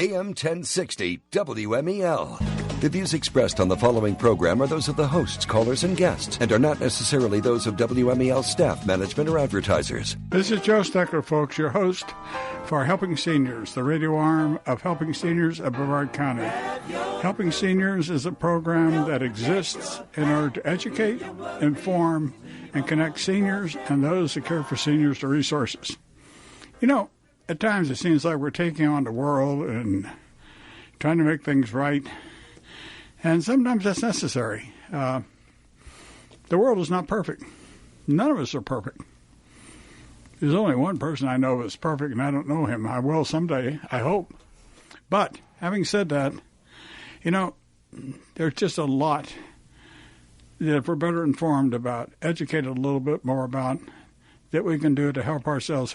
AM 1060 WMEL. The views expressed on the following program are those of the hosts, callers, and guests, and are not necessarily those of WMEL staff, management, or advertisers. This is Joe Steckler, folks, your host for Helping Seniors, the radio arm of Helping Seniors of Brevard County. Helping Seniors is a program that exists in order to educate, inform, and connect seniors and those who care for seniors to resources. You know, at times it seems like we're taking on the world and trying to make things right. And sometimes that's necessary. The world is not perfect. None of us are perfect. There's only one person I know that's perfect, and I don't know him. I will someday, I hope. But having said that, you know, there's just a lot that if we're better informed about, educated a little bit more about, that we can do to help ourselves,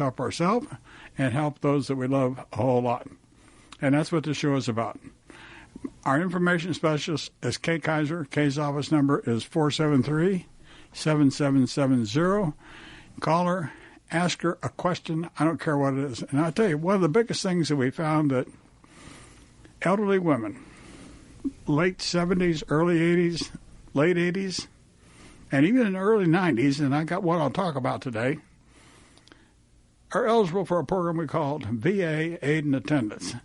and help those that we love a whole lot. And that's what this show is about. Our information specialist is Kay Kaiser. Kay's office number is 473-7770. Call her, ask her a question. I don't care what it is. And I'll tell you, one of the biggest things that we found that elderly women, late 70s, early 80s, late 80s, and even in the early 90s, and I got what I'll talk about today, are eligible for a program we called VA Aid and Attendance.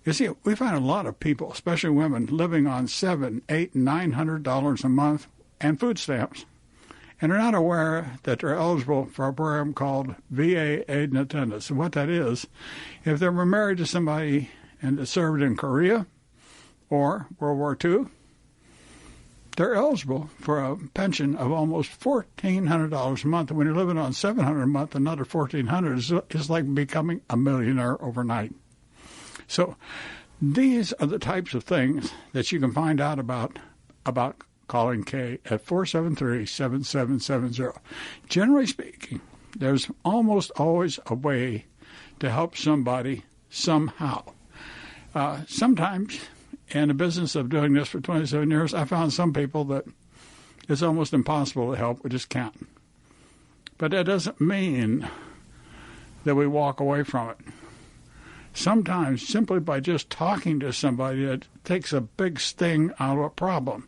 You see, we find a lot of people, especially women, living on $700, $800, $900 a month and food stamps, and are not aware that they're eligible for a program called VA Aid and Attendance. And what that is, if they were married to somebody and served in Korea or World War II, they're eligible for a pension of almost $1,400 a month. And when you're living on $700 a month, another $1,400 is like becoming a millionaire overnight. So these are the types of things that you can find out about calling Kay at 473-7770. Generally speaking, there's almost always a way to help somebody somehow. Sometimes, in the business of doing this for 27 years, I found some people that it's almost impossible to help. We just can't. But that doesn't mean that we walk away from it. Sometimes, simply by just talking to somebody, it takes a big sting out of a problem.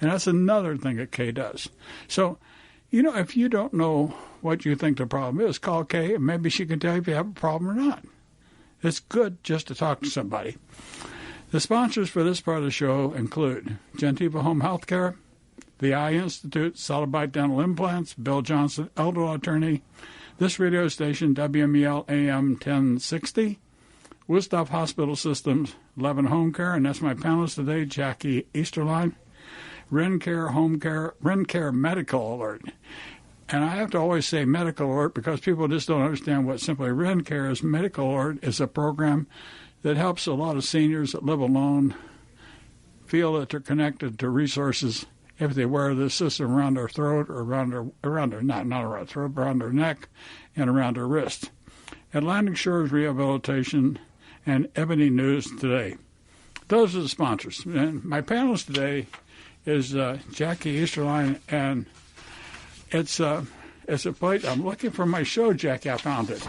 And that's another thing that Kay does. So, you know, if you don't know what you think the problem is, call Kay, and maybe she can tell you if you have a problem or not. It's good just to talk to somebody. The sponsors for this part of the show include Levin Home Health, the Eye Institute, Solid Bite Dental Implants, Bill Johnson, Elder Law Attorney, this radio station, WMEL AM 1060, Woodstock Hospital Systems, Levin Home Care, and that's my panelist today, Jacquie Esterline, Rencare Medical Alert. And I have to always say medical alert because people just don't understand what simply Rencare is. Medical alert is a program that helps a lot of seniors that live alone feel that they're connected to resources if they wear this system around their throat or around their not around their throat, but around their neck and around their wrist. Atlantic Shores Rehabilitation and Ebony News Today. Those are the sponsors. And my panelist today is Jacquie Esterline, and it's a plate. I'm looking for my show, Jacquie. I found it.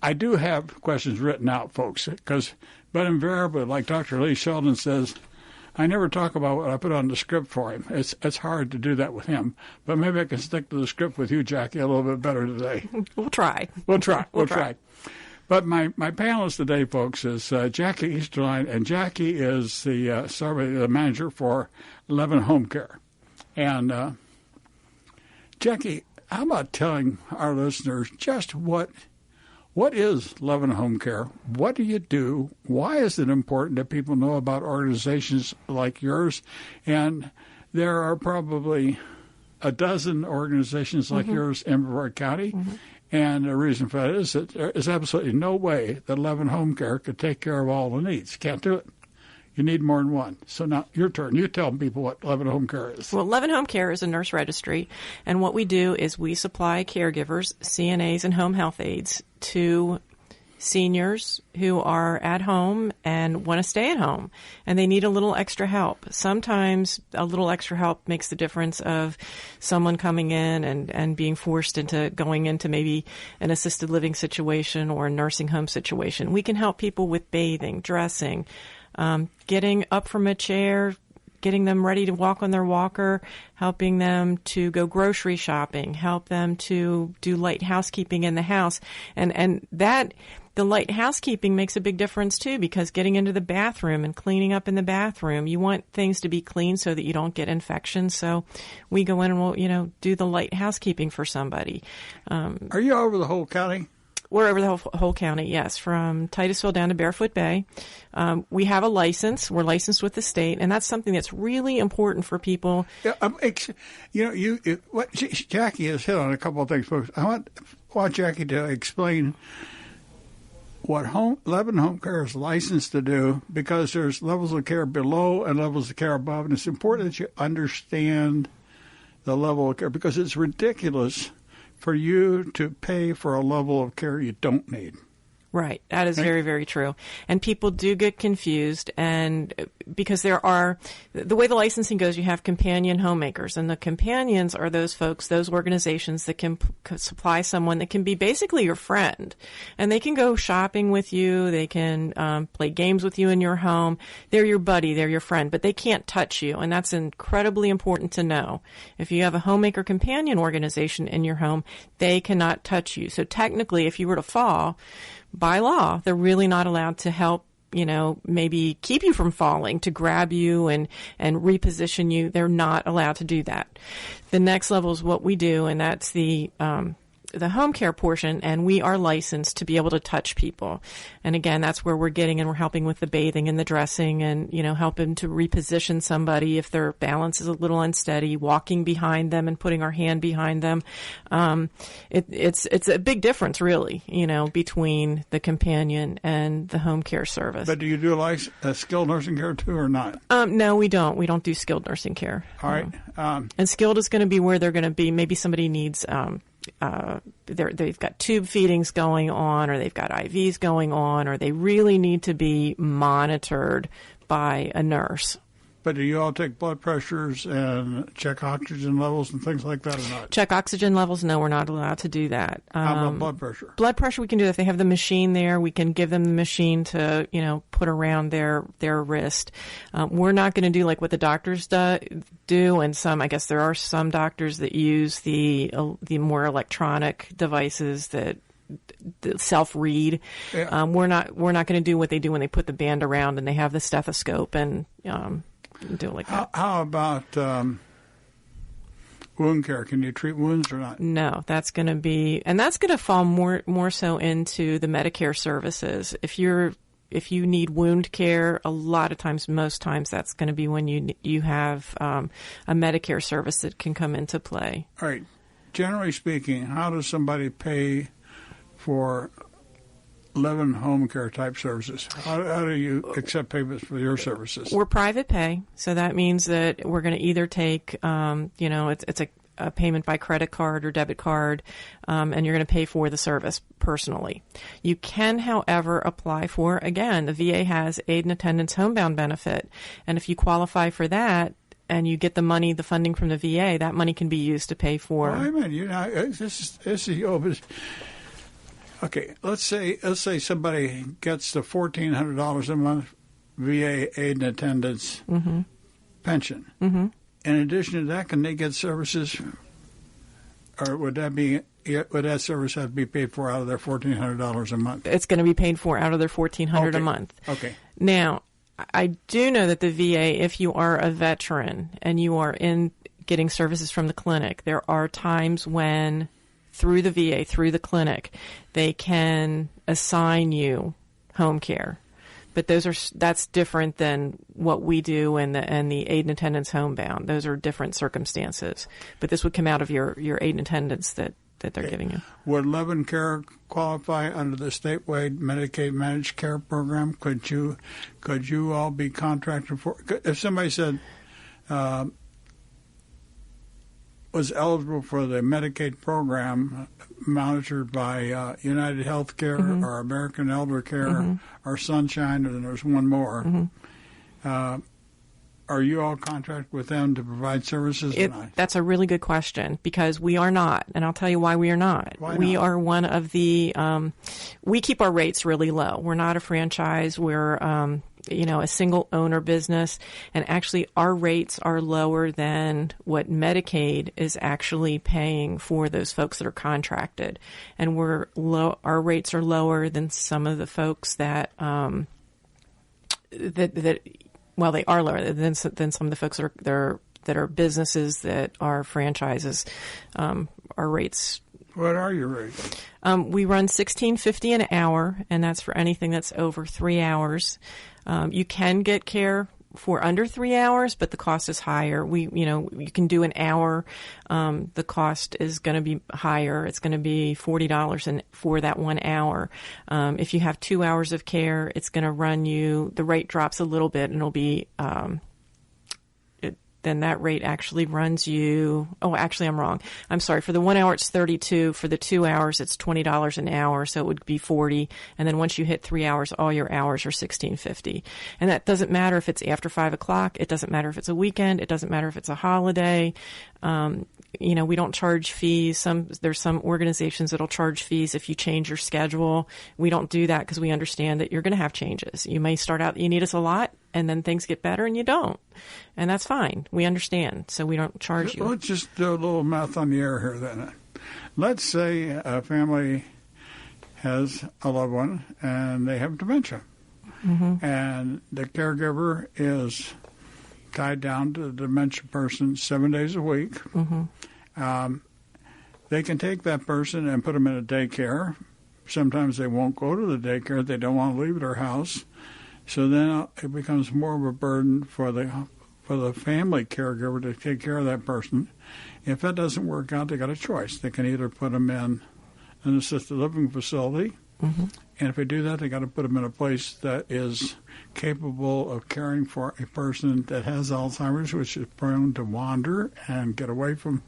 I do have questions written out, folks, but invariably, like Dr. Lee Sheldon says, I never talk about what I put on the script for him. It's hard to do that with him, but maybe I can stick to the script with you, Jacquie, a little bit better today. We'll try. We'll try. But my panelist today, folks, is Jacquie Esterline, and Jacquie is the manager for Levin Home Care. And Jacquie, how about telling our listeners just what is Levin Home Care? What do you do? Why is it important that people know about organizations like yours? And there are probably a dozen organizations like yours in Brevard County. Mm-hmm. And the reason for that is that there is absolutely no way that Levin Home Care could take care of all the needs. Can't do it. You need more than one. So now, your turn. You tell people what Levin Home Care is. Well, Levin Home Care is a nurse registry, and what we do is we supply caregivers, CNAs, and home health aides to seniors who are at home and want to stay at home, and they need a little extra help. Sometimes a little extra help makes the difference of someone coming in and being forced into going into maybe an assisted living situation or a nursing home situation. We can help people with bathing, dressing, getting up from a chair, getting them ready to walk on their walker, helping them to go grocery shopping, help them to do light housekeeping in the house. And that, the light housekeeping makes a big difference too, because getting into the bathroom and cleaning up in the bathroom, you want things to be clean so that you don't get infections. So we go in and we'll, do the light housekeeping for somebody. Are you over the whole county? We're over the whole county, yes, from Titusville down to Barefoot Bay. We have a license. We're licensed with the state, and that's something that's really important for people. Yeah, Jacquie has hit on a couple of things, folks. I want Jacquie to explain what Levin Home Care is licensed to do, because there's levels of care below and levels of care above, and it's important that you understand the level of care, because it's ridiculous for you to pay for a level of care you don't need. Right. That is very, very true. And people do get confused, and because there are, the way the licensing goes, you have companion homemakers, and the companions are those folks, those organizations that can supply someone that can be basically your friend. And they can go shopping with you, they can play games with you in your home. They're your buddy, they're your friend, but they can't touch you, and that's incredibly important to know. If you have a homemaker companion organization in your home, they cannot touch you. So technically, if you were to fall, by law, they're really not allowed to help, maybe keep you from falling, to grab you and reposition you. They're not allowed to do that. The next level is what we do, and that's the home care portion, and we are licensed to be able to touch people. And again, that's where we're getting, and we're helping with the bathing and the dressing, and, helping to reposition somebody if their balance is a little unsteady, walking behind them and putting our hand behind them. It's a big difference, really, between the companion and the home care service. But do you do skilled nursing care too, or not? No, we don't. We don't do skilled nursing care. All right. And skilled is going to be where they're going to be. Maybe somebody needs, they've got tube feedings going on, or they've got IVs going on, or they really need to be monitored by a nurse. But do you all take blood pressures and check oxygen levels and things like that, or not? Check oxygen levels? No, we're not allowed to do that. How about blood pressure? Blood pressure we can do. If they have the machine there, we can give them the machine to, put around their wrist. We're not going to do like what the doctors do, and I guess there are some doctors that use the more electronic devices that self-read. Yeah. We're not going to do what they do when they put the band around and they have the stethoscope and do it like that. How about wound care? Can you treat wounds or not? No, that's going to fall more so into the Medicare services. If you need wound care, a lot of times, most times, that's going to be when you have a Medicare service that can come into play. All right. Generally speaking, how does somebody pay for Levin Home Care type services? How do you accept payments for your services? We're private pay, so that means that we're going to either take, it's a payment by credit card or debit card, and you're going to pay for the service personally. You can, however, apply for, again, the VA has aid and attendance homebound benefit, and if you qualify for that, and you get the funding from the VA, that money can be used to pay for. Well, I mean, this is okay. Let's say somebody gets the $1,400 a month VA aid and attendance pension. Mm-hmm. In addition to that, can they get services, or would that service have to be paid for out of their $1,400 a month? It's going to be paid for out of their $1,400 a month. Okay. Now, I do know that the VA, if you are a veteran and you are in getting services from the clinic, there are times when, through the VA, through the clinic, they can assign you home care. But that's different than what we do and the aid and attendance homebound. Those are different circumstances. But this would come out of your aid and attendance that they're giving you. Would Levin Care qualify under the statewide Medicaid managed care program? Could you all be contracted for? If somebody said, was eligible for the Medicaid program monitored by United Healthcare or American Elder Care or Sunshine, and there's one more. Are you all contracted with them to provide services? That's a really good question, because we are not, and I'll tell you why we are not. Why we not? are one of the, we keep our rates really low. We're not a franchise. We're, a single owner business, and actually our rates are lower than what Medicaid is actually paying for those folks that are contracted. And our rates are lower than some of the folks that they are lower than some of the folks that are businesses that are franchises. Our rates. What are your rates? We run $16.50 an hour, and that's for anything that's over 3 hours. You can get care for under 3 hours, but the cost is higher. You can do an hour. The cost is going to be higher. It's going to be $40 for that 1 hour. If you have 2 hours of care, it's going to run you, the rate drops a little bit, and it'll be, then that rate actually runs you, actually I'm wrong. I'm sorry. For the 1 hour, it's $32. For the 2 hours, it's $20 an hour, so it would be $40. And then once you hit 3 hours, all your hours are $16.50. And that doesn't matter if it's after 5 o'clock. It doesn't matter if it's a weekend. It doesn't matter if it's a holiday. We don't charge fees. There's some organizations that'll charge fees if you change your schedule. We don't do that because we understand that you're going to have changes. You may start out, you need us a lot, and then things get better and you don't. And that's fine. We understand. So we don't charge you. Let's just do a little math on the air here then. Let's say a family has a loved one and they have dementia. And the caregiver is tied down to the dementia person 7 days a week. They can take that person and put them in a daycare. Sometimes they won't go to the daycare. They don't want to leave their house. So then it becomes more of a burden for the family caregiver to take care of that person. If that doesn't work out, they got a choice. They can either put them in an assisted living facility, and if they do that, they got to put them in a place that is capable of caring for a person that has Alzheimer's, which is prone to wander and get away from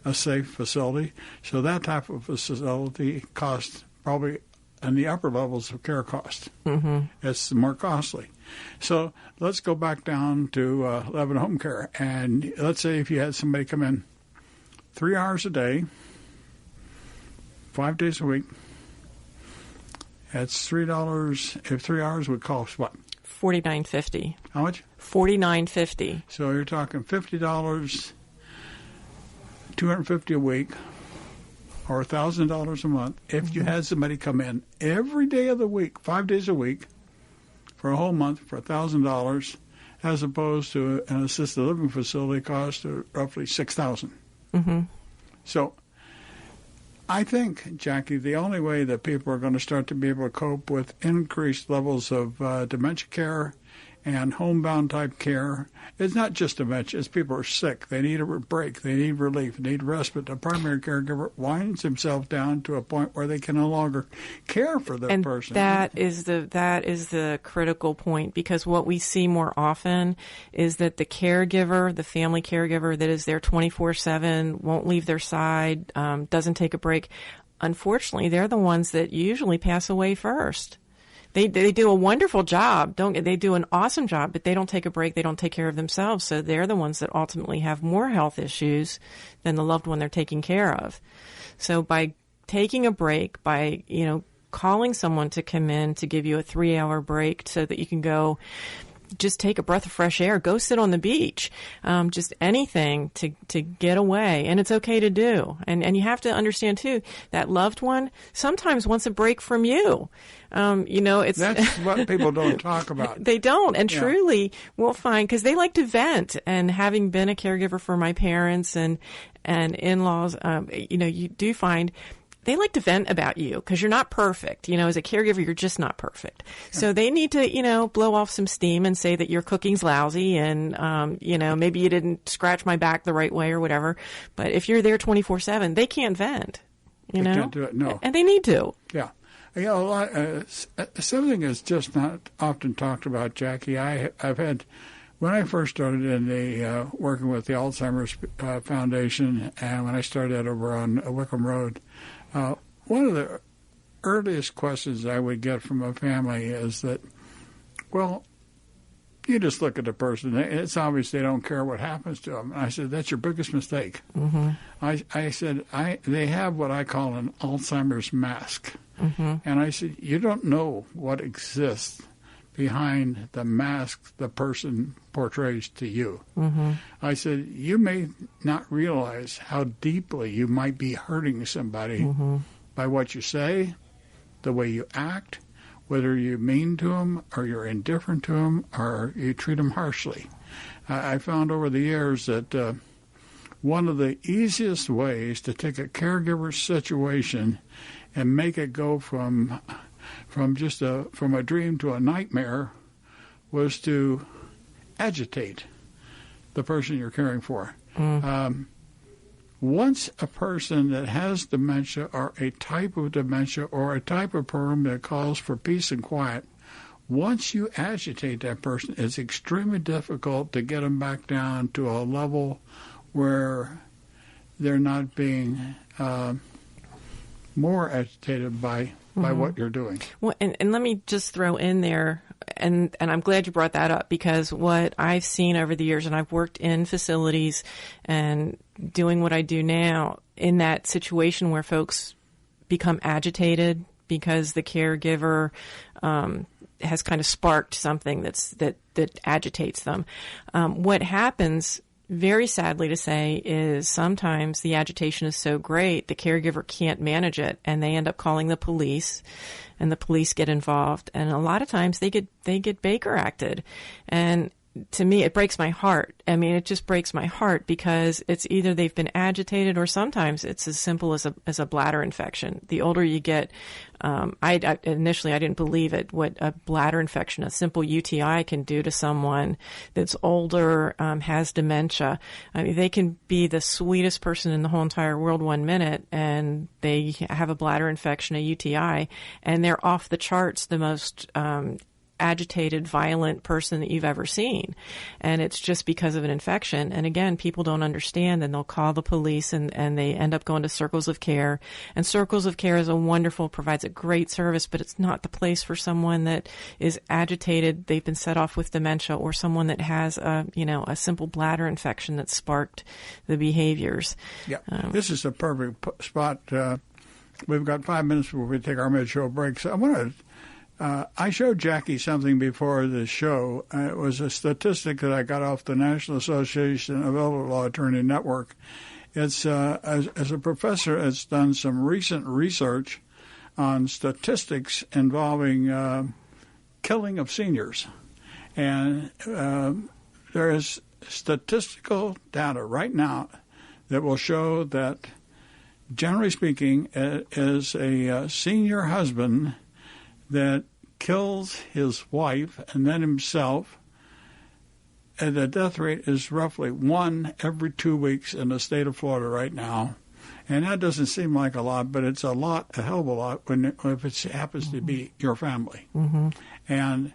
a safe facility. So that type of facility costs probably in the upper levels of care cost. It's more costly. So let's go back down to Levin Home Care. And let's say if you had somebody come in 3 hours a day, 5 days a week, that's $3. If 3 hours would cost what? $49.50. How much? $49.50. So you're talking $50, $250 a week, or $1,000 a month if you had somebody come in every day of the week, 5 days a week, for a whole month for $1,000, as opposed to an assisted living facility cost of roughly $6,000. So I think, Jackie, the only way that people are going to start to be able to cope with increased levels of dementia care and homebound type care, it's not just dementia. It's people are sick. They need a break. They need relief. They need respite. The primary caregiver winds himself down to a point where they can no longer care for that person. That is the critical point, because what we see more often is that the caregiver, the family caregiver that is there 24/7, won't leave their side, doesn't take a break. Unfortunately, they're the ones that usually pass away first. They do a wonderful job. They do an awesome job, but they don't take a break. They don't take care of themselves. So they're the ones that ultimately have more health issues than the loved one they're taking care of. So by taking a break, by, calling someone to come in to give you a 3-hour break so that you can go just take a breath of fresh air, go sit on the beach, just anything to get away. And it's okay to do. And you have to understand, too, that loved one sometimes wants a break from you. It's that's what people don't talk about. They don't. And truly, we'll find, because they like to vent. And having been a caregiver for my parents and in-laws, you do find they like to vent about you because you're not perfect. As a caregiver, you're just not perfect. So they need to, blow off some steam and say that your cooking's lousy and, maybe you didn't scratch my back the right way or whatever. But if you're there 24/7, they can't vent, They can't do it, no. And they need to. Yeah. Something is just not often talked about, Jackie. I've had when I first started in the working with the Alzheimer's Foundation, and when I started over on Wickham Road, one of the earliest questions I would get from a family is that, well, you just look at the person. It's obvious they don't care what happens to them. And I said, that's your biggest mistake. Mm-hmm. I said, they have what I call an Alzheimer's mask. Mm-hmm. And I said, you don't know what exists behind the mask the person portrays to you. Mm-hmm. I said, you may not realize how deeply you might be hurting somebody mm-hmm. by what you say, the way you act, whether you're mean to them or you're indifferent to them or you treat them harshly. I found over the years that one of the easiest ways to take a caregiver's situation and make it go from a dream to a nightmare was to agitate the person you're caring for. Mm. Once a person that has dementia or a type of dementia or a type of program that calls for peace and quiet, once you agitate that person, it's extremely difficult to get them back down to a level where they're not being more agitated by mm-hmm. what you're doing. Well, and let me just throw in there, and I'm glad you brought that up, because what I've seen over the years, and I've worked in facilities and doing what I do now, in that situation where folks become agitated because the caregiver has kind of sparked something that agitates them. What happens, very sadly to say, is sometimes the agitation is so great the caregiver can't manage it, and they end up calling the police, and the police get involved, and a lot of times they get Baker acted. And to me, it breaks my heart. I mean, it just breaks my heart, because it's either they've been agitated, or sometimes it's as simple as a bladder infection. The older you get, initially I didn't believe it, what a bladder infection, a simple UTI, can do to someone that's older, has dementia. I mean, they can be the sweetest person in the whole entire world 1 minute, and they have a bladder infection, a UTI, and they're off the charts, the most agitated, violent person that you've ever seen. And it's just because of an infection. And again, people don't understand, and they'll call the police, and they end up going to Circles of Care. And Circles of Care is provides a great service, but it's not the place for someone that is agitated, they've been set off with dementia, or someone that has a simple bladder infection that sparked the behaviors. Yeah, this is a perfect spot. We've got 5 minutes before we take our mid-show break. So I want to I showed Jackie something before the show. It was a statistic that I got off the National Association of Elder Law Attorney Network. It's as a professor, it's done some recent research on statistics involving killing of seniors. And there is statistical data right now that will show that, generally speaking, it is a senior husband that kills his wife and then himself, and the death rate is roughly 1 every 2 weeks in the state of Florida right now. And that doesn't seem like a lot, but it's a hell of a lot if it happens to be your family. Mm-hmm. And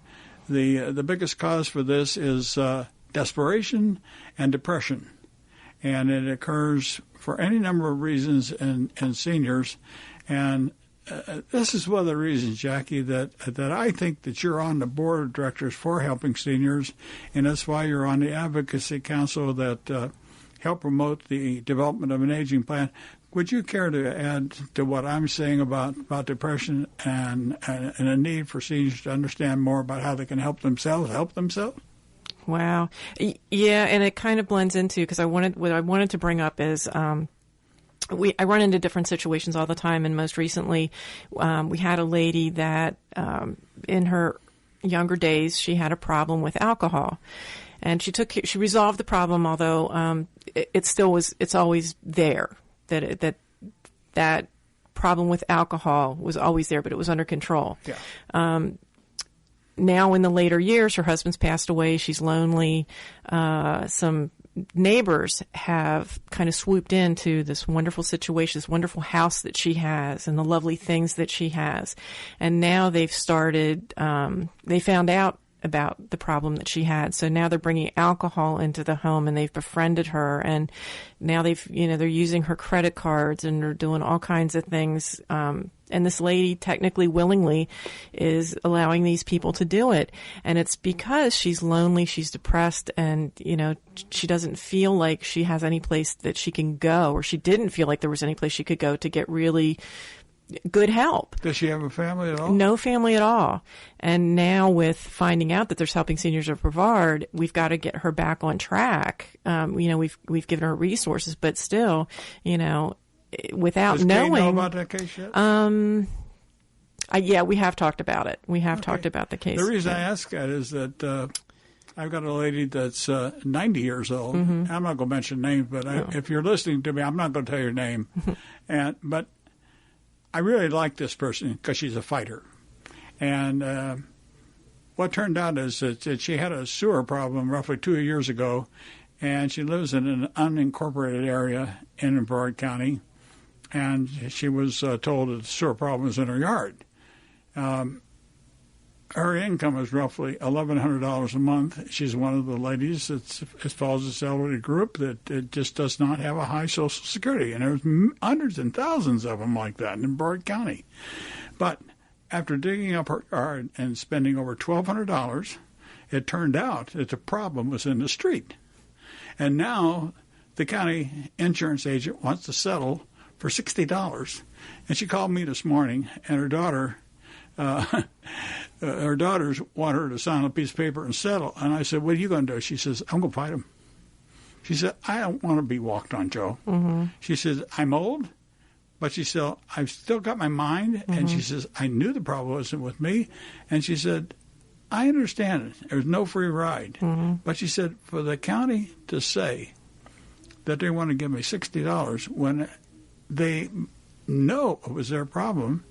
the biggest cause for this is desperation and depression. And it occurs for any number of reasons in seniors. And this is one of the reasons, Jackie, that I think that you're on the board of directors for helping seniors, and that's why you're on the advocacy council that help promote the development of an aging plan. Would you care to add to what I'm saying about depression and a need for seniors to understand more about how they can help themselves? Wow. Yeah, and it kind of blends into, because what I wanted to bring up is I run into different situations all the time, and most recently we had a lady that in her younger days, she had a problem with alcohol. And she resolved the problem, although it's always there. That problem with alcohol was always there, but it was under control. Yeah. Now in the later years, her husband's passed away. She's lonely. Some neighbors have kind of swooped into this wonderful situation, this wonderful house that she has, and the lovely things that she has. And now they've started, they found out about the problem that she had. So now they're bringing alcohol into the home, and they've befriended her, and now they're using her credit cards, and they're doing all kinds of things. And this lady technically willingly is allowing these people to do it. And it's because she's lonely, she's depressed, and, she doesn't feel like she has any place that she can go, or she didn't feel like there was any place she could go to get really good help. Does she have a family at all? No family at all. And now with finding out that there's Helping Seniors of Brevard, we've got to get her back on track. We've given her resources, but still, without knowing. Does Kay know about that case yet? Yeah, we have talked about it. We have talked about the case. The reason I ask that is that I've got a lady that's 90 years old. Mm-hmm. I'm not going to mention names, but if you're listening to me, I'm not going to tell your name. But I really like this person because she's a fighter. And what turned out is that she had a sewer problem roughly 2 years ago, and she lives in an unincorporated area in Brevard County, and she was told that the sewer problem was in her yard. Her income is roughly $1,100 a month. She's one of the ladies that follows this elderly group that it just does not have a high Social Security. And there's hundreds and thousands of them like that in Brevard County. But after digging up her yard and spending over $1,200, it turned out that the problem was in the street. And now the county insurance agent wants to settle for $60. And she called me this morning, and her daughters want her to sign a piece of paper and settle. And I said, what are you going to do? She says, I'm going to fight them. She said, I don't want to be walked on, Joe. Mm-hmm. She says, I'm old, but I've still got my mind. Mm-hmm. And she says, I knew the problem wasn't with me. And she said, I understand it. There's no free ride. Mm-hmm. But she said, for the county to say that they want to give me $60 when they know it was their problem,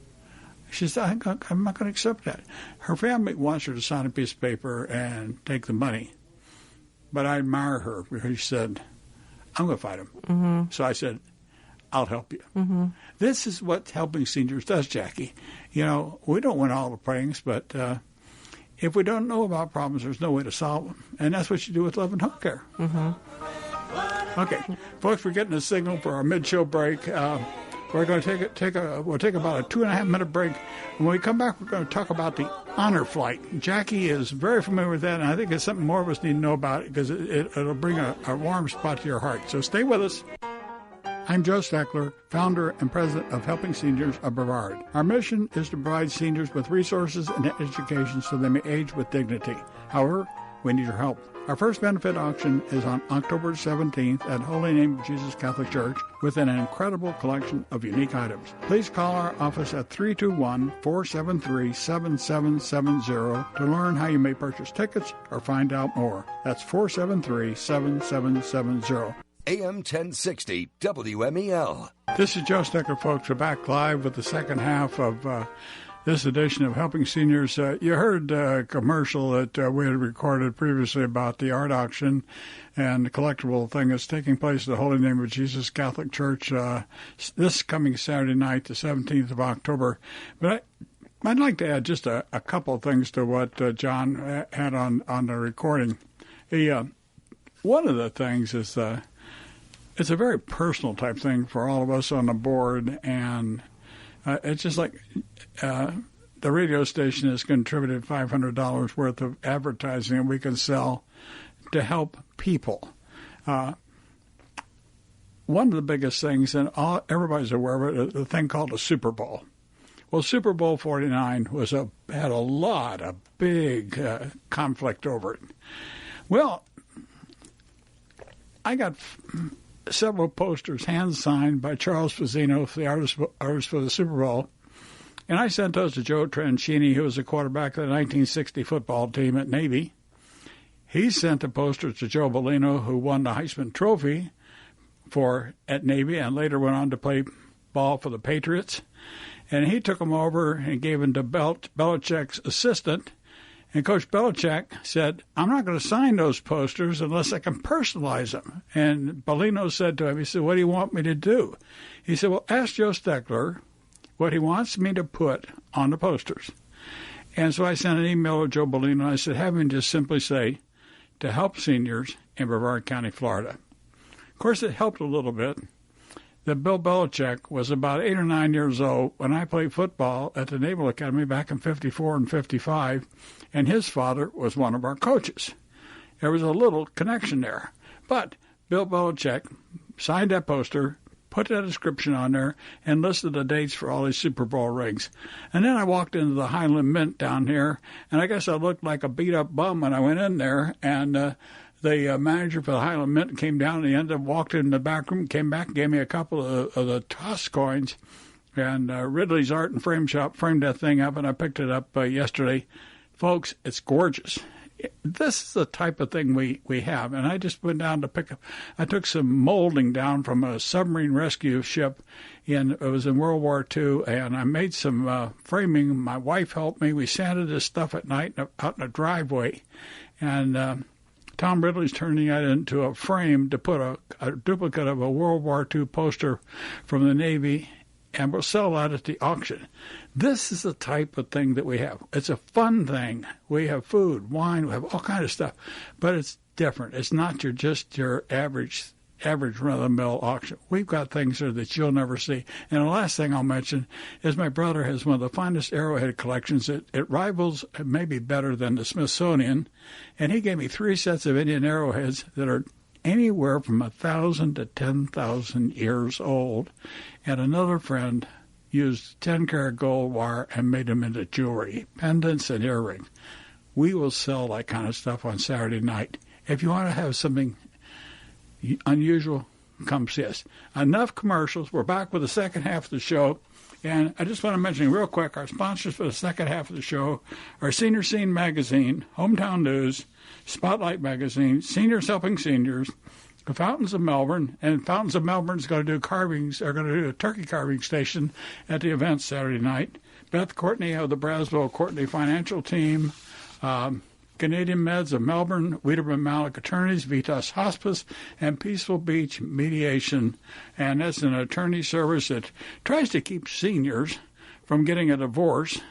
she said, I'm not going to accept that. Her family wants her to sign a piece of paper and take the money. But I admire her because she said, I'm going to fight him. Mm-hmm. So I said, I'll help you. Mm-hmm. This is what Helping Seniors does, Jackie. We don't win all the things, but if we don't know about problems, there's no way to solve them. And that's what you do with Levin Home Care. Mm-hmm. Okay. Folks, we're getting a signal for our mid-show break. We're going to we'll take about a 2.5-minute break. When we come back, we're going to talk about the honor flight. Jackie is very familiar with that, and I think it's something more of us need to know about it because it'll bring a warm spot to your heart. So stay with us. I'm Joe Steckler, founder and president of Helping Seniors of Brevard. Our mission is to provide seniors with resources and education so they may age with dignity. However, we need your help. Our first benefit auction is on October 17th at Holy Name of Jesus Catholic Church with an incredible collection of unique items. Please call our office at 321-473-7770 to learn how you may purchase tickets or find out more. That's 473-7770. AM 1060 WMEL. This is Joe Steckler, folks. We're back live with the second half of this edition of Helping Seniors. You heard a commercial that we had recorded previously about the art auction and the collectible thing that's taking place at the Holy Name of Jesus Catholic Church this coming Saturday night, the 17th of October. But I'd like to add just a couple of things to what John had on the recording. One of the things is it's a very personal type thing for all of us on the board, and it's just like the radio station has contributed $500 worth of advertising that we can sell to help people. One of the biggest things, and everybody's aware of it, the thing called the Super Bowl. Well, Super Bowl 49 had a lot of big conflict over it. Well, I got several posters hand-signed by Charles Fazzino, the artist for the Super Bowl, and I sent those to Joe Tranchini, who was the quarterback of the 1960 football team at Navy. He sent the posters to Joe Bellino, who won the Heisman Trophy at Navy and later went on to play ball for the Patriots. And he took them over and gave them to Belichick's assistant. And Coach Belichick said, I'm not going to sign those posters unless I can personalize them. And Bellino said to him, he said, what do you want me to do? He said, well, ask Joe Steckler what he wants me to put on the posters. And so I sent an email to Joe Bellino, and I said, have him just simply say, to help seniors in Brevard County, Florida. Of course, it helped a little bit that Bill Belichick was about 8 or 9 years old when I played football at the Naval Academy back in 54 and 55, and his father was one of our coaches. There was a little connection there. But Bill Belichick signed that poster, put that description on there, and listed the dates for all his Super Bowl rings. And then I walked into the Highland Mint down here, and I guess I looked like a beat-up bum when I went in there, and the manager for the Highland Mint came down, and he ended up walked in the back room, came back and gave me a couple of the toss coins. And Ridley's Art and Frame Shop framed that thing up, and I picked it up yesterday. Folks, it's gorgeous. This is the type of thing we have. And I just went down to pick up, I took some molding down from a submarine rescue ship. It was in World War II, and I made some framing. My wife helped me. We sanded this stuff at night out in the driveway. And Tom Ridley's turning that into a frame to put a duplicate of a World War II poster from the Navy, and we'll sell that at the auction. This is the type of thing that we have. It's a fun thing. We have food, wine, we have all kinds of stuff, but it's different. It's not just your average run-of-the-mill auction. We've got things there that you'll never see. And the last thing I'll mention is my brother has one of the finest arrowhead collections. It rivals, maybe better than the Smithsonian, and he gave me 3 sets of Indian arrowheads that are anywhere from 1,000 to 10,000 years old. And another friend used 10-karat gold wire and made them into jewelry, pendants and earrings. We will sell that kind of stuff on Saturday night. If you want to have something unusual, come see us. Enough commercials. We're back with the second half of the show. And I just want to mention real quick, our sponsors for the second half of the show are Senior Scene Magazine, Hometown News, Spotlight Magazine, Seniors Helping Seniors, the Fountains of Melbourne, and Fountains of Melbourne's going to do carvings. They're going to do a turkey carving station at the event Saturday night. Beth Courtney of the Braswell Courtney Financial Team, Canadian Meds of Melbourne, Wiedemann Malik Attorneys, Vitas Hospice, and Peaceful Beach Mediation. And that's an attorney service that tries to keep seniors from getting a divorce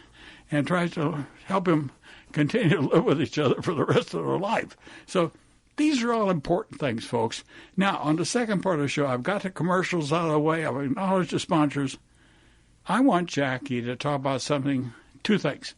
and tries to help them continue to live with each other for the rest of their life. So these are all important things, folks. Now, on the second part of the show, I've got the commercials out of the way. I've acknowledged the sponsors. I want Jackie to talk about two things,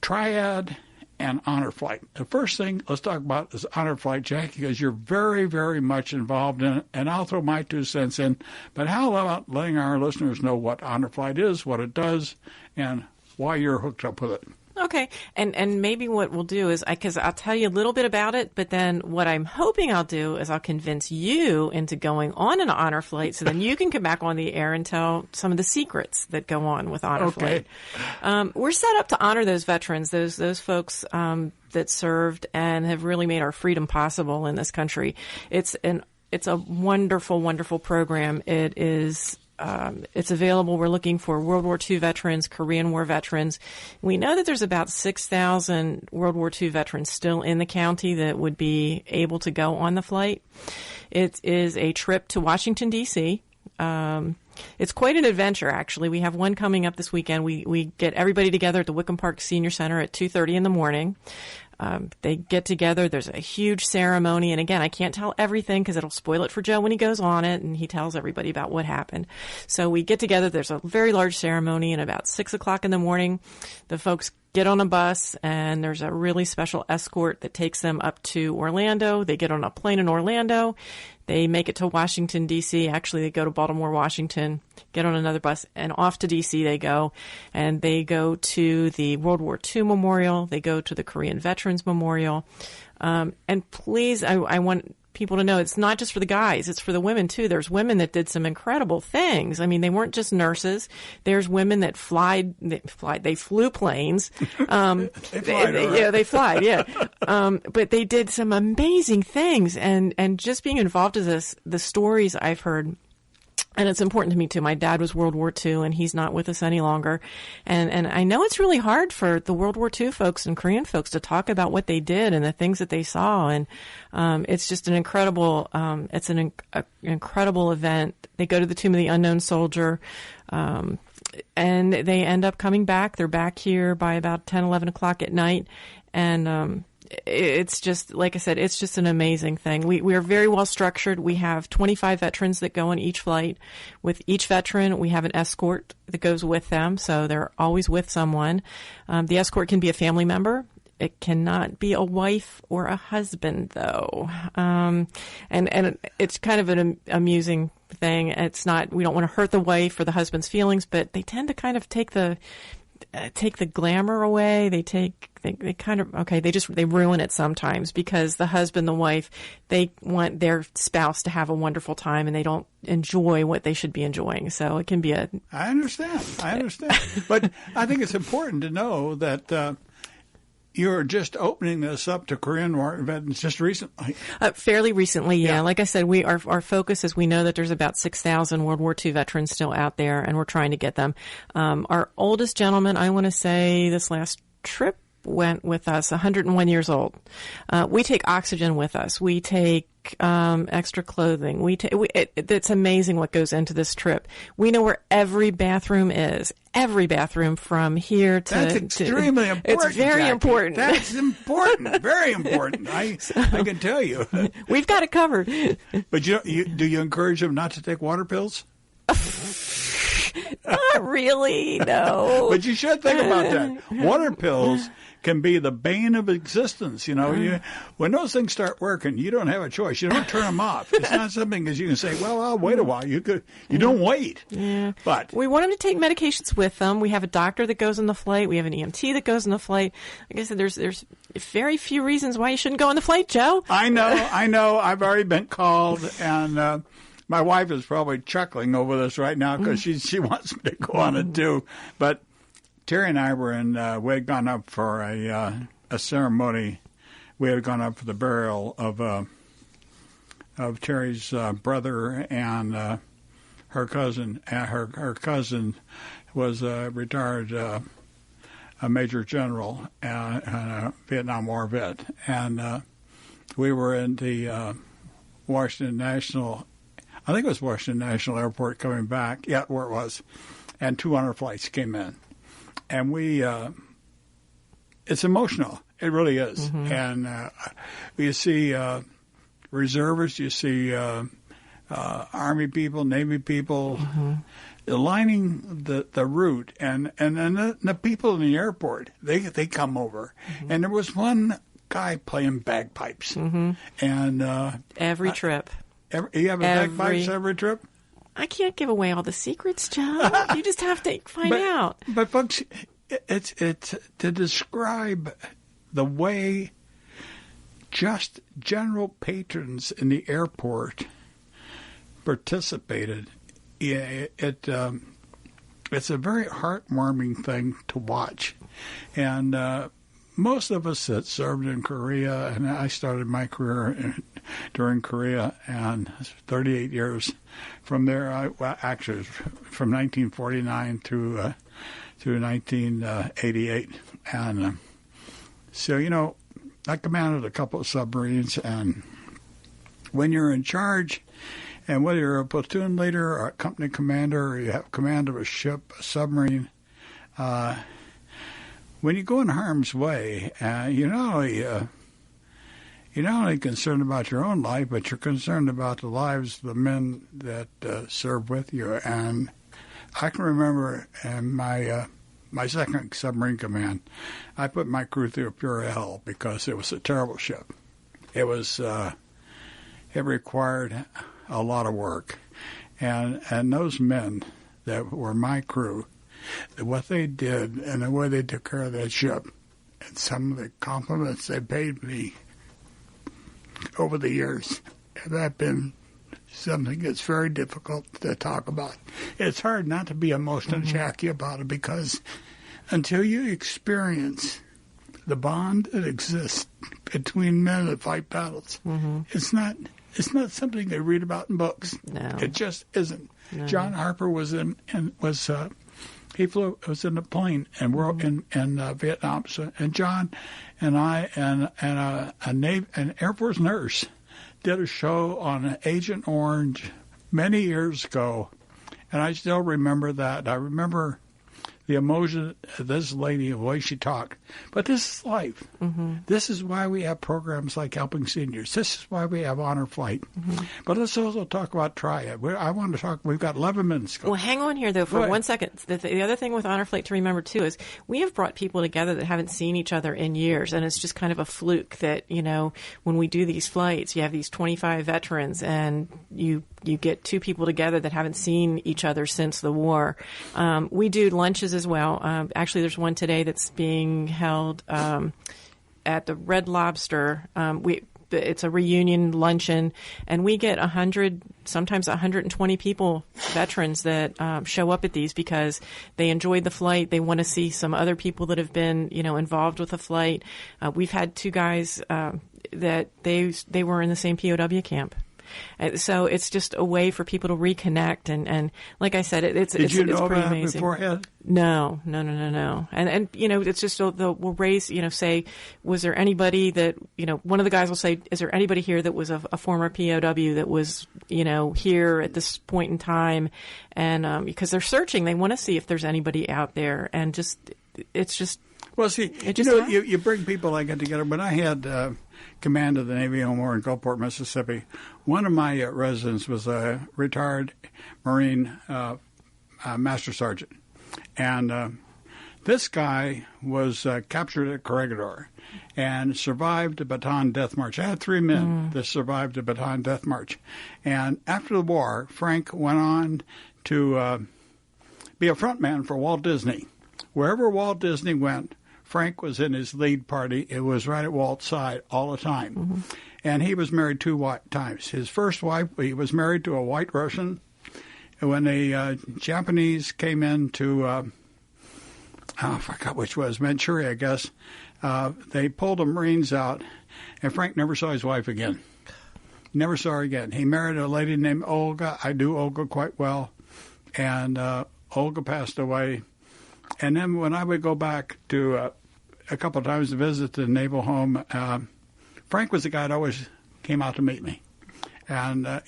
Triad and Honor Flight. The first thing let's talk about is Honor Flight, Jackie, because you're very, very much involved in it, and I'll throw my 2 cents in. But how about letting our listeners know what Honor Flight is, what it does, and why you're hooked up with it? Okay. And maybe what we'll do is, because I'll tell you a little bit about it, but then what I'm hoping I'll do is I'll convince you into going on an Honor Flight so then you can come back on the air and tell some of the secrets that go on with Honor Flight. We're set up to honor those veterans, those folks that served and have really made our freedom possible in this country. It's a wonderful, wonderful program. It is. It's available. We're looking for World War II veterans, Korean War veterans. We know that there's about 6,000 World War II veterans still in the county that would be able to go on the flight. It is a trip to Washington, D.C. It's quite an adventure, actually. We have one coming up this weekend. We get everybody together at the Wickham Park Senior Center at 2:30 in the morning. They get together. There's a huge ceremony. And again, I can't tell everything because it'll spoil it for Joe when he goes on it and he tells everybody about what happened. So we get together. There's a very large ceremony, and about 6 o'clock in the morning, the folks get on a bus, and there's a really special escort that takes them up to Orlando. They get on a plane in Orlando. They make it to Washington, D.C. Actually, they go to Baltimore, Washington, get on another bus, and off to D.C. they go. And they go to the World War II Memorial. They go to the Korean Veterans Memorial. And please, I want people to know it's not just for the guys, it's for the women too. There's women that did some incredible things. I mean, they weren't just nurses. There's women that they flew planes. They fly, yeah. But they did some amazing things, and just being involved in this, the stories I've heard. And it's important to me, too. My dad was World War II, and he's not with us any longer. And I know it's really hard for the World War II folks and Korean folks to talk about what they did and the things that they saw. And it's just an incredible incredible event. They go to the Tomb of the Unknown Soldier. and they end up coming back. They're back here by about 10, 11 o'clock at night. And it's just, like I said, it's just an amazing thing. We are very well structured. We have 25 veterans that go on each flight. With each veteran, we have an escort that goes with them, so they're always with someone. The escort can be a family member. It cannot be a wife or a husband, though. And it's kind of an amusing thing. It's not, we don't want to hurt the wife or the husband's feelings, but they tend to kind of take the glamour away. They ruin it sometimes, because the husband, the wife, they want their spouse to have a wonderful time, and they don't enjoy what they should be enjoying. So it can be I understand. But I think it's important to know that you're just opening this up to Korean War veterans just recently. Fairly recently, yeah. Like I said, our focus is, we know that there's about 6,000 World War II veterans still out there, and we're trying to get them. Our oldest gentleman, I want to say this last trip, went with us, 101 years old. We take oxygen with us. We take extra clothing. It's amazing what goes into this trip. We know where every bathroom is. Every bathroom from here to... That's extremely important. It's very Jacquie. important. That's important. Very important. I can tell you. We've got it covered. But do you encourage them not to take water pills? Not really, no. But you should think about that. Water pills can be the bane of existence. When those things start working, you don't have a choice. You don't turn them off. It's not something as you can say, well, I'll wait a while. You don't wait. Yeah. But we want them to take medications with them. We have a doctor that goes on the flight. We have an EMT that goes on the flight. Like I said, there's very few reasons why you shouldn't go on the flight, Joe. I know. I've already been called, and my wife is probably chuckling over this right now because she wants me to go on it too. But Terry and I we had gone up for a ceremony. We had gone up for the burial of Terry's brother and her cousin. Her cousin was a retired a major general and a Vietnam War vet. And we were in the Washington National, I think it was Washington National Airport coming back. Yeah, where it was. And 200 flights came in. And it's emotional. It really is. Mm-hmm. And you see reservists, you see Army people, Navy people, lining the route. And the people in the airport, they come over. Mm-hmm. And there was one guy playing bagpipes. Mm-hmm. And every trip. You have a bagpipes every trip? I can't give away all the secrets, Joe. You just have to find out. But folks, it's to describe the way just general patrons in the airport participated. It's a very heartwarming thing to watch, and most of us that served in Korea, and I started my career during Korea, and 38 years. From there, actually, from 1949 through 1988. And so, I commanded a couple of submarines, and when you're in charge, and whether you're a platoon leader or a company commander or you have command of a ship, a submarine, when you go in harm's way, you're not only concerned about your own life, but you're concerned about the lives of the men that serve with you. And I can remember in my second submarine command, I put my crew through pure hell because it was a terrible ship. It was it required a lot of work, and those men that were my crew, what they did and the way they took care of that ship, and some of the compliments they paid me over the years have been something that's very difficult to talk about. It's hard not to be emotional, Jacquie, about it, because until you experience the bond that exists between men that fight battles, it's not something they read about in books. No. It just isn't. No. John Harper was in a plane in Vietnam. So, and John and I and an Air Force nurse did a show on Agent Orange many years ago, and I still remember that. I remember the emotion of this lady, the way she talked. But this is life. Mm-hmm. This is why we have programs like Helping Seniors. This is why we have Honor Flight. Mm-hmm. But let's also talk about Triad. I want to talk, we've got 11 minutes. Well, hang on here, though, for 1 second. The other thing with Honor Flight to remember, too, is we have brought people together that haven't seen each other in years, and it's just kind of a fluke that, when we do these flights, you have these 25 veterans, and you get two people together that haven't seen each other since the war. We do lunches as well. Actually, there's one today that's being held at the Red Lobster. It's a reunion luncheon, and we get 100, sometimes 120 people, veterans that show up at these because they enjoyed the flight. They want to see some other people that have been, involved with the flight. We've had two guys that they were in the same POW camp. So it's just a way for people to reconnect, and like I said, it's Did you know pretty that amazing. Beforehand? No. And it's just we'll raise, say, was there anybody that, one of the guys will say, is there anybody here that was a former POW that was, here at this point in time? And because they're searching, they want to see if there's anybody out there, and it's just. Well, see, you bring people like that together. When I had command of the Navy Home War in Gulfport, Mississippi, one of my residents was a retired Marine Master Sergeant. And this guy was captured at Corregidor and survived a Bataan Death March. I had 3 men that survived a Bataan Death March. And after the war, Frank went on to be a front man for Walt Disney. Wherever Walt Disney went, Frank was in his lead party. It was right at Walt's side all the time. Mm-hmm. And he was married 2 times. His first wife, he was married to a White Russian. And when the Japanese came into, I forgot which was, Manchuria, I guess, they pulled the Marines out, and Frank never saw his wife again. Never saw her again. He married a lady named Olga. I knew Olga quite well. And Olga passed away. And then when I would go back to a couple of times to visit the naval home, Frank was the guy that always came out to meet me. And,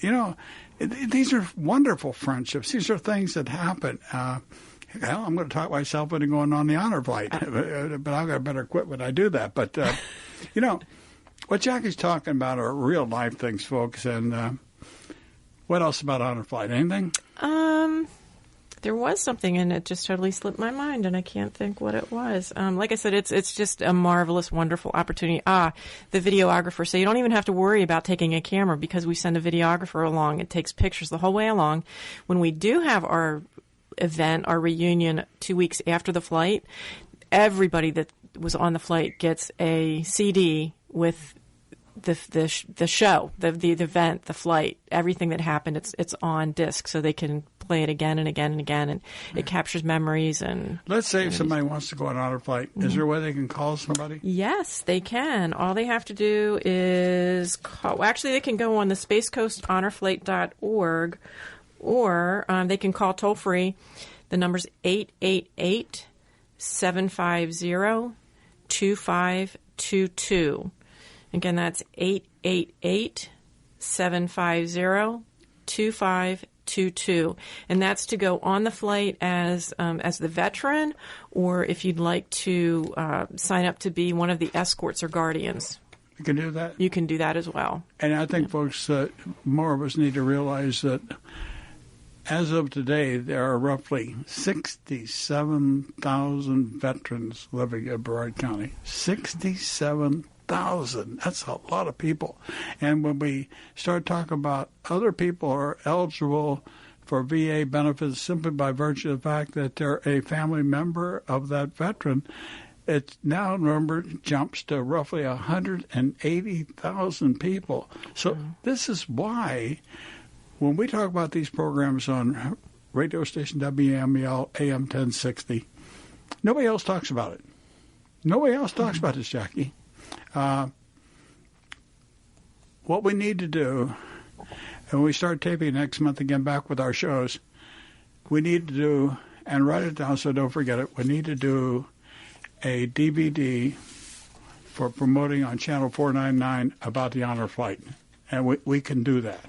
these are wonderful friendships. These are things that happen. I'm going to talk myself into going on the honor flight, but I've got better quit when I do that. But, what Jackie's talking about are real life things, folks. And what else about honor flight? Anything? There was something, and it just totally slipped my mind, and I can't think what it was. Like I said, it's just a marvelous, wonderful opportunity. The videographer. So you don't even have to worry about taking a camera because we send a videographer along. It takes pictures the whole way along. When we do have our event, our reunion 2 weeks after the flight, everybody that was on the flight gets a CD with the show, the event, the flight, everything that happened. It's on disc, so they can play it again and again and again, and it captures memories. And let's say if somebody wants to go on honor flight, is there a way they can call somebody? Yes, they can. All they have to do is call. Actually, they can go on the spacecoasthonorflight.org, or they can call toll free. The number's 888-750-2522. Again, that's 888-750-2522. And that's to go on the flight as the veteran, or if you'd like to sign up to be one of the escorts or guardians. You can do that? You can do that as well. And I think, folks, more of us need to realize that as of today, there are roughly 67,000 veterans living in Broward County. 67,000. That's a lot of people. And when we start talking about other people who are eligible for VA benefits simply by virtue of the fact that they're a family member of that veteran, it now number jumps to roughly 180,000 people. So this is why when we talk about these programs on radio station WMEL AM 1060, nobody else talks about it. Nobody else talks about this, Jackie. What we need to do, and when we start taping next month again back with our shows, we need to do, and write it down so don't forget it, we need to do a DVD for promoting on Channel 499 about the honor flight. And we can do that.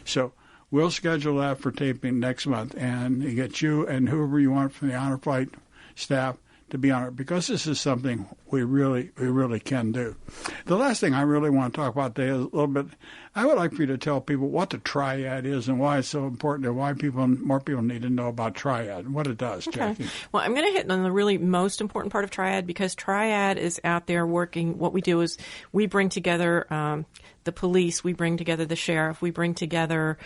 So we'll schedule that for taping next month, and you get you and whoever you want from the honor flight staff to be on it, because this is something we really can do. The last thing I really want to talk about today is a little bit, I would like for you to tell people what the triad is and why it's so important and why more people need to know about triad and what it does, Jackie. Well, I'm going to hit on the really most important part of triad, because triad is out there working. What we do is we bring together the police, we bring together the sheriff, we bring together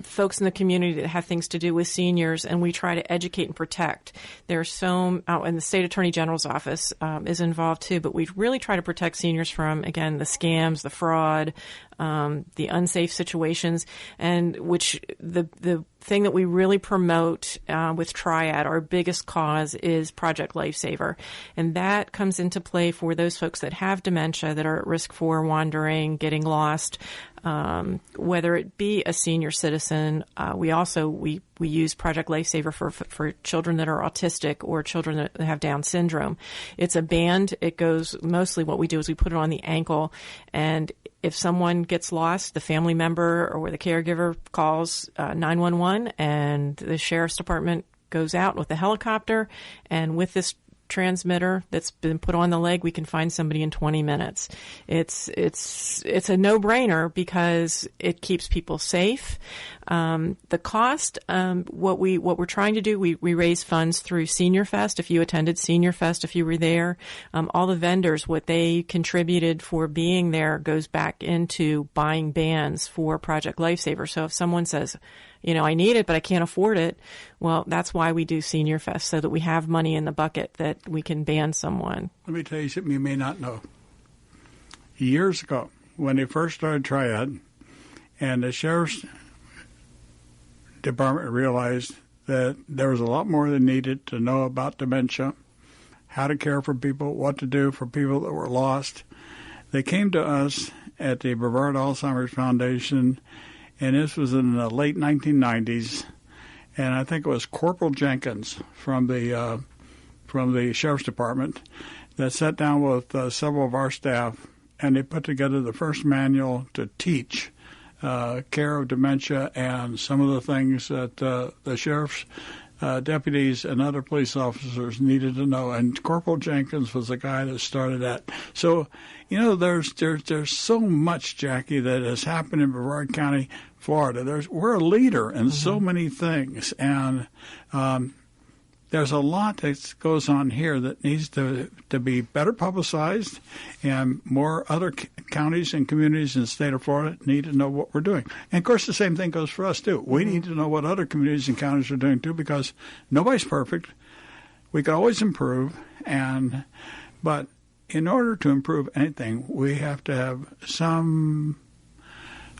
folks in the community that have things to do with seniors, and we try to educate and protect. There's and the state attorney general's office is involved too, but we really try to protect seniors from, again, the scams, the fraud, the unsafe situations, and which the thing that we really promote with Triad, our biggest cause, is Project Lifesaver. And that comes into play for those folks that have dementia, that are at risk for wandering, getting lost, whether it be a senior citizen. We use Project Lifesaver for children that are autistic or children that have Down syndrome. It's a band. It goes, mostly what we do is we put it on the ankle, and if someone gets lost, the family member or the caregiver calls 911, and the sheriff's department goes out with a helicopter, and with this transmitter that's been put on the leg, we can find somebody in 20 minutes. It's a no-brainer because it keeps people safe. The cost, what we're trying to do, we raise funds through Senior Fest. If you attended Senior Fest, if you were there, all the vendors, what they contributed for being there goes back into buying bands for Project Lifesaver. So if someone says, I need it, but I can't afford it, well, that's why we do Senior Fest, so that we have money in the bucket that we can ban someone. Let me tell you something you may not know. Years ago, when they first started Triad, and the sheriff's department realized that there was a lot more they needed to know about dementia, how to care for people, what to do for people that were lost, they came to us at the Brevard Alzheimer's Foundation, and this was in the late 1990s, and I think it was Corporal Jenkins from the Sheriff's Department that sat down with several of our staff, and they put together the first manual to teach care of dementia and some of the things that the sheriff's deputies and other police officers needed to know. And Corporal Jenkins was the guy that started that. So, there's so much, Jackie, that has happened in Brevard County, Florida. We're a leader in so many things, and there's a lot that goes on here that needs to be better publicized, and more other counties and communities in the state of Florida need to know what we're doing. And, of course, the same thing goes for us, too. We need to know what other communities and counties are doing, too, because nobody's perfect. We can always improve, but in order to improve anything, we have to have some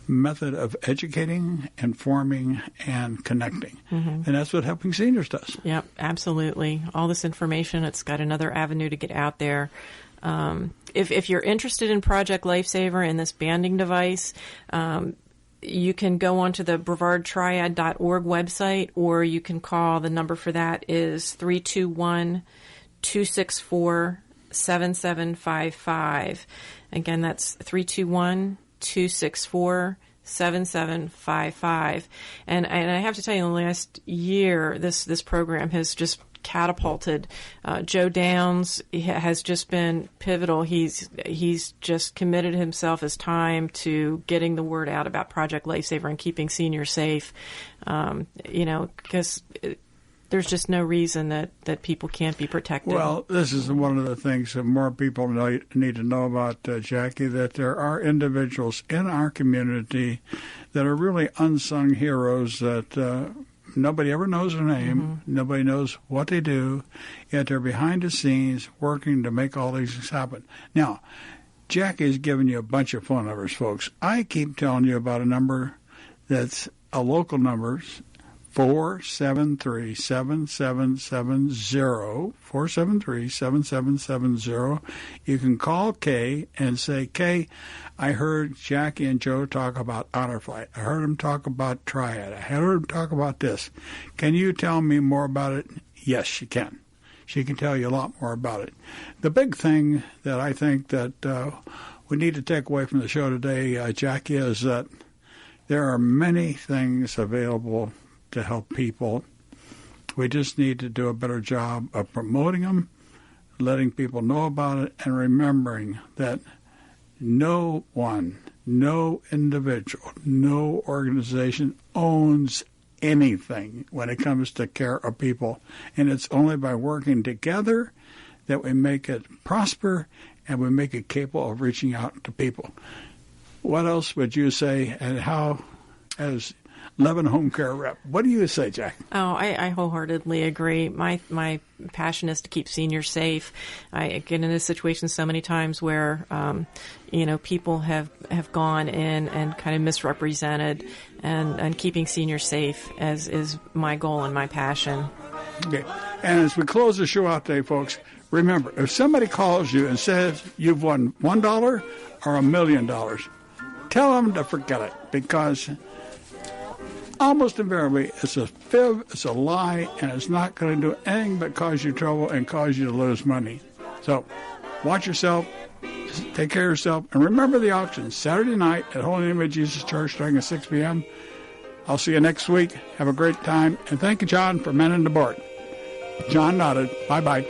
method of educating, informing, and connecting. And that's what Helping Seniors does. Yep, absolutely. All this information, it's got another avenue to get out there. If you're interested in Project Lifesaver and this banding device, you can go onto the brevardtriad.org website, or you can call. The number for that is 321-264-7755. Again, that's 321-264-7755. And I have to tell you, in the last year, this program has just catapulted. Joe Downs has just been pivotal. He's just committed himself his time to getting the word out about Project Lifesaver and keeping seniors safe. Because there's just no reason that people can't be protected. Well, this is one of the things that more people need to know about, Jackie, that there are individuals in our community that are really unsung heroes that nobody ever knows their name. Nobody knows what they do, yet they're behind the scenes working to make all these things happen. Now, Jackie's given you a bunch of phone numbers, folks. I keep telling you about a number that's a local number, 473-7770, 473-7770. You can call Kay and say, Kay, I heard Jackie and Joe talk about Honor Flight. I heard them talk about Triad. I heard them talk about this. Can you tell me more about it? Yes, she can. She can tell you a lot more about it. The big thing that I think that we need to take away from the show today, Jackie, is that there are many things available to help people We just need to do a better job of promoting them, letting people know about it, and remembering that no one, no individual, no organization owns anything when it comes to care of people. And it's only by working together that we make it prosper and we make it capable of reaching out to people. What else would you say, and how, as Levin Home Care rep, what do you say, Jack? Oh, I wholeheartedly agree. My passion is to keep seniors safe. I get in this situation so many times where, people have gone in and kind of misrepresented, and keeping seniors safe is my goal and my passion. Okay. And as we close the show out today, folks, remember, if somebody calls you and says you've won $1 or $1 million, tell them to forget it, because almost invariably it's a fib, it's a lie, and it's not going to do anything but cause you trouble and cause you to lose money. So watch yourself, take care of yourself, and remember the auction Saturday night at Holy Name of Jesus Church starting at 6 p.m. I'll see you next week. Have a great time, and thank you, John, for manning the board. John nodded. Bye-bye.